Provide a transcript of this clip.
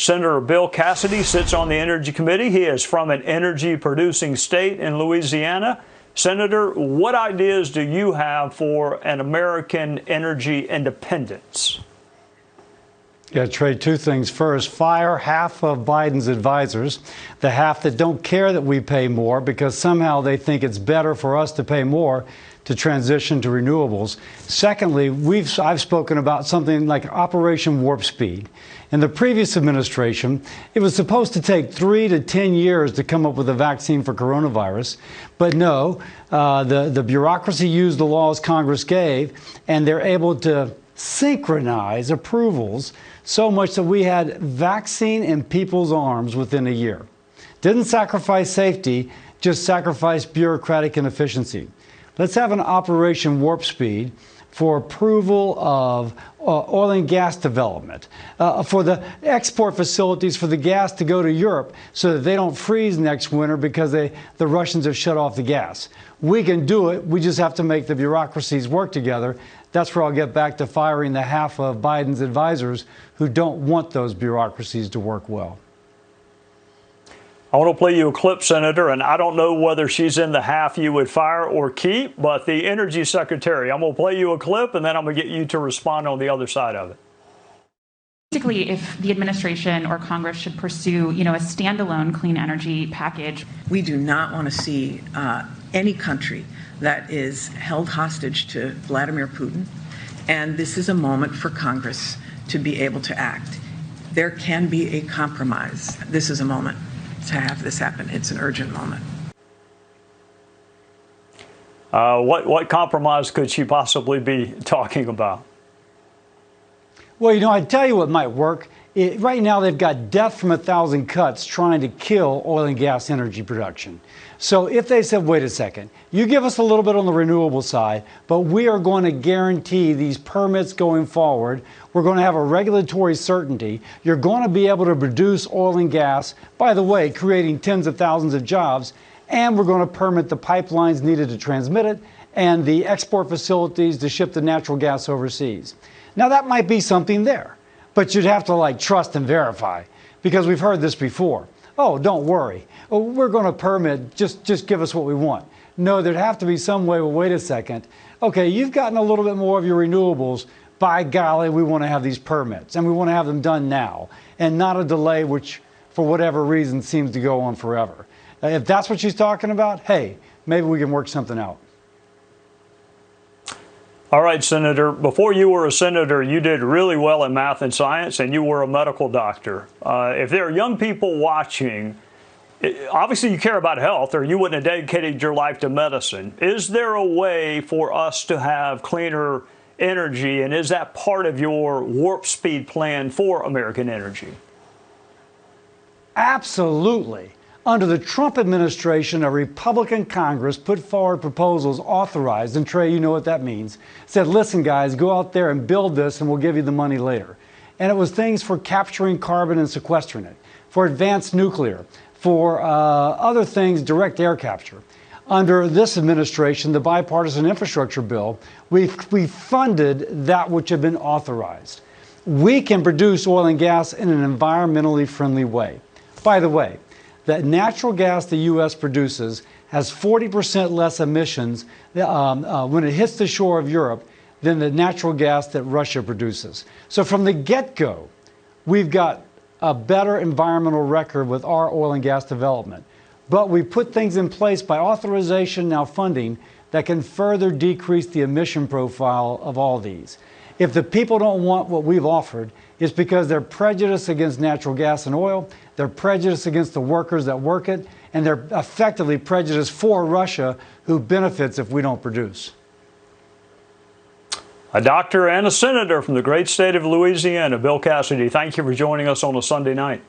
Senator Bill Cassidy sits on the Energy Committee. He is from an energy-producing state in Louisiana. Senator, what ideas do you have for an American energy independence? Yeah, Trey, two things. First, fire half of Biden's advisors, the half that don't care that we pay more because somehow they think it's better for us to pay more to transition to renewables. Secondly, I've spoken about something like Operation Warp Speed. In the previous administration, it was supposed to take 3 to 10 years to come up with a vaccine for coronavirus. But no, the bureaucracy used the laws Congress gave, and they're able to synchronize approvals so much that we had vaccine in people's arms within a year. Didn't sacrifice safety, just sacrificed bureaucratic inefficiency. Let's have an Operation Warp Speed for approval of oil and gas development, for the export facilities for the gas to go to Europe so that they don't freeze next winter because the Russians have shut off the gas. We can do it. We just have to make the bureaucracies work together. That's where I'll get back to firing the half of Biden's advisors who don't want those bureaucracies to work well. I want to play you a clip, Senator, and I don't know whether she's in the half you would fire or keep, but the Energy Secretary, I'm going to play you a clip, and then I'm going to get you to respond on the other side of it. Basically, if the administration or Congress should pursue, a standalone clean energy package. We do not want to see any country that is held hostage to Vladimir Putin, and this is a moment for Congress to be able to act. There can be a compromise. This is a moment to have this happen. It's an urgent moment. What compromise could she possibly be talking about? Well, I'd tell you what might work. Right now, they've got death from 1,000 cuts trying to kill oil and gas energy production. So if they said, wait a second, you give us a little bit on the renewable side, but we are going to guarantee these permits going forward. We're going to have a regulatory certainty. You're going to be able to produce oil and gas, by the way, creating tens of thousands of jobs, and we're going to permit the pipelines needed to transmit it and the export facilities to ship the natural gas overseas. Now, that might be something there, but you'd have to trust and verify because we've heard this before. Oh, don't worry. Oh, we're going to permit, just give us what we want. No, there'd have to be some way, well, wait a second. Okay, you've gotten a little bit more of your renewables. By golly, we want to have these permits, and we want to have them done now, and not a delay which, for whatever reason, seems to go on forever. If that's what she's talking about, hey, maybe we can work something out. All right, Senator, before you were a senator, you did really well in math and science, and you were a medical doctor. If there are young people watching, obviously you care about health, or you wouldn't have dedicated your life to medicine. Is there a way for us to have cleaner energy, and is that part of your warp speed plan for American energy? Absolutely. Under the Trump administration, a Republican Congress put forward proposals authorized, and Trey, you know what that means, said, listen, guys, go out there and build this and we'll give you the money later. And it was things for capturing carbon and sequestering it, for advanced nuclear, for other things, direct air capture. Under this administration, the bipartisan infrastructure bill, we funded that which had been authorized. We can produce oil and gas in an environmentally friendly way. By the way, that natural gas the U.S. produces has 40% less emissions when it hits the shore of Europe than the natural gas that Russia produces. So from the get-go, we've got a better environmental record with our oil and gas development. But we put things in place by authorization, now funding, that can further decrease the emission profile of all these. If the people don't want what we've offered, it's because they're prejudiced against natural gas and oil, they're prejudiced against the workers that work it, and they're effectively prejudiced for Russia, who benefits if we don't produce. A doctor and a senator from the great state of Louisiana, Bill Cassidy, thank you for joining us on a Sunday night.